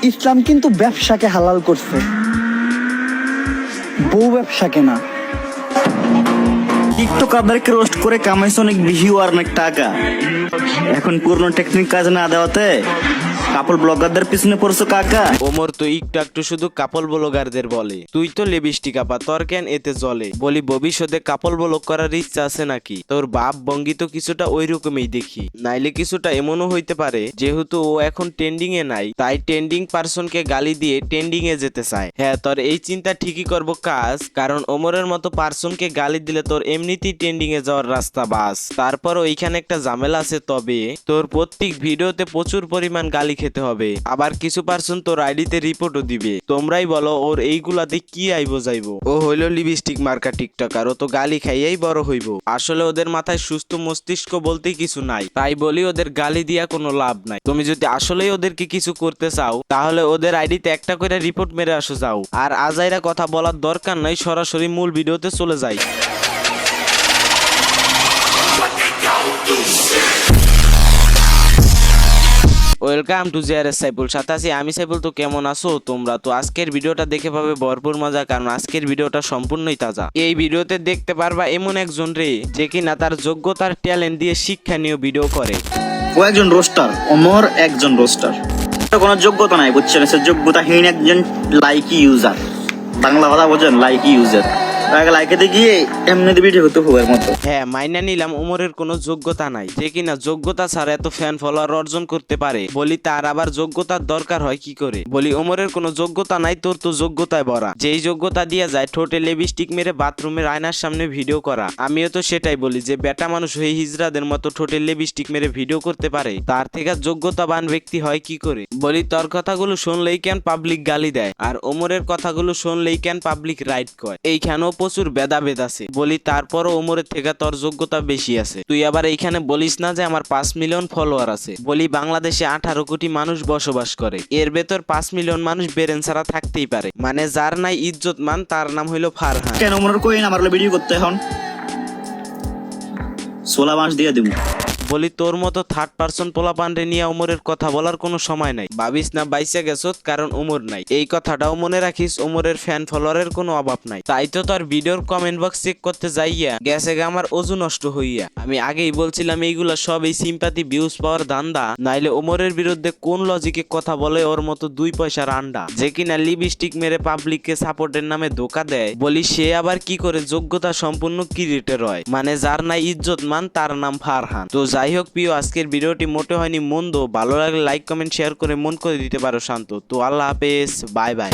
ইসলাম কিন্তু ব্যবসাকে হালাল করছে, বউ ব্যবসাকে না। টিকটকারদেরকে রোস্ট করে কামাইছে অনেক ভিউ আর অনেক টাকা। এখন পুরনো টেকনিক কাজ না দেওয়াতে কাপল ব্লগারদের পিছনে পড়ছো কাকা। ওমর তো একটু একটু শুধু কাপল ব্লগারদের বলে, তুই তো লিপস্টিক আপা, তোর কেন এতে জ্বলে? বলি ভবিষ্যতে কাপল ব্লগ করার ইচ্ছা আছে নাকি? তোর বাপ ভঙ্গি তো কিছুটা ওই রকমই দেখি, নাইলে কিছুটা এমনও হইতে পারে যেহেতু ও এখন ট্রেন্ডিং এ নাই তাই ট্রেন্ডিং পার্সনকে গালি দিয়ে ট্রেন্ডিং এ যেতে চায়। হ্যাঁ, তোর এই চিন্তা ঠিকই করবো কাজ, কারণ ওমরের মতো পার্সনকে গালি দিলে তোর এমনিতেই ট্রেন্ডিং এ যাওয়ার রাস্তা বাস। তারপর ওইখানে একটা ঝামেলা আছে, তবে তোর প্রত্যেক ভিডিওতে প্রচুর পরিমাণ গালি খেতে হবে, আবার কিছু পার্সন তোর আইডিতে রিপোর্টও দিবে। তোমরাই বলো ওর এইগুলাতে কি আইবো যাইবো? ও হইল লিপস্টিক মার্কা টিকটকার, ও তো গালি খাইয়াই বড় হইব। আসলে ওদের মাথায় সুস্থ মস্তিষ্ক বলতে কিছু নাই, তাই বলি ওদের গালি দিয়া কোনো লাভ নাই। তুমি যদি আসলেই ওদেরকে কিছু করতে চাও তাহলে ওদের আইডিতে একটা করে রিপোর্ট মেরে আসো যাও, আর আজাইরা কথা বলার দরকার নাই, সরাসরি মূল ভিডিওতে চলে যাই। ওয়েলকাম টু জিআরএস সাইফুল, সাথে আছি আমি সাইফুল। তো কেমন আছো তোমরা? তো আজকের ভিডিওটা দেখে পাবে ভরপুর মজা, কারণ আজকের ভিডিওটা সম্পূর্ণই তাজা। এই ভিডিওতে দেখতে পারবা এমন একজন রে যে কিনা তার যোগ্যতার ট্যালেন্ট দিয়ে শিক্ষণীয় ভিডিও করে। ও একজন রোস্টার, ওমর একজন রোস্টার। কোনো যোগ্যতা নাই বুঝছেন, সে যোগ্যতাহীন একজন লাইকি ইউজার। বাংলা কথা বোঝেন, লাইকি ইউজার। লাইকেতে গিয়ে এমনি ভিডিও হতে হবে মতো। হ্যাঁ, মাইনা নিলাম ওমরের কোনো যোগ্যতা নাই, যে কিনা যোগ্যতা ছাড়া এত ফ্যান ফলোয়ার অর্জন করতে পারে। বলি তার আবার যোগ্যতার দরকার হয় কি করে? বলি ওমরের কোনো যোগ্যতা নাই, তোর তো যোগ্যতায় ভরা। যেই যোগ্যতা দিয়ে যায় ঠোঁটে লিপস্টিক মেরে বাথরুমের আয়নার সামনে ভিডিও করা। আমিও তো সেটাই বলি যে বেটা মানুষ হয়ে হিজড়াদের মতো ঠোঁটে লিপস্টিক মেরে ভিডিও করতে পারে, তার থেকে যোগ্যতাবান ব্যক্তি হয় কি করে? বলি তোর কথাগুলো শুনলেই কেন পাবলিক গালি দেয়, আর ওমরের কথাগুলো শুনলেই কেন পাবলিক রাইট কয়? এইখানেও প্রচুর ভেদাভেদ আছে। বলি তারপরও ওমরের থেকে তোর যোগ্যতা বেশি আছে। তুই আবার এইখানে বলিস না যে আমার 5 মিলিয়ন ফলোয়ার আছে। বলি বাংলাদেশে 18 কোটি মানুষ বসবাস করে, এর ভেতর 5 মিলিয়ন মানুষ বেরেন ছাড়া থাকতেই পারে। মানে যার নাই ইজ্জত মান তার নাম হইলো ফারহান। কেন ওমর কই না আমার ভিডিও করতে এখন 16 মাস দিয়ে দিব। বলি তোর মতো থার্ড পার্সন পোলাপানরে নিয়ে ওমরের কথা বলার কোনো সময় নাই। ভাবিস না বাইসা গেছত কারণ ওমর নাই, এই কথাটাও মনে রাখিস। ওমরের ফ্যান ফলোয়ারের কোনো অভাব নাই। তাই তো তোর ভিডিওর কমেন্ট বক্স চেক করতে যাইয়া গেছে গে আমার ওজু নষ্ট হইয়া। আমি আগেই বলছিলাম এইগুলা সব এই সিম্পাথি ভিউজ পাওয়ার ধান্দা, নাইলে ওমরের বিরুদ্ধে কোন লজিকে কথা বলে ওর মতো 2 পয়সার আন্ডা, যে কিনা লিপস্টিক মেরে পাবলিককে সাপোর্টের নামে ধোকা দেয়। বলি সে আবার কি করে যোগ্যতা সম্পূর্ণ ক্রিয়েটর হয়? মানে যার নাই ইজ্জত মান তার নাম ফারহান। তো যাই হোক প্রিয়, আজকের ভিডিওটি মোটে হয়নি মন্দ। ভালো লাগলে লাইক কমেন্ট শেয়ার করে মন করে দিতে পারো শান্ত। তো আল্লাহ হাফেজ, বাই বাই।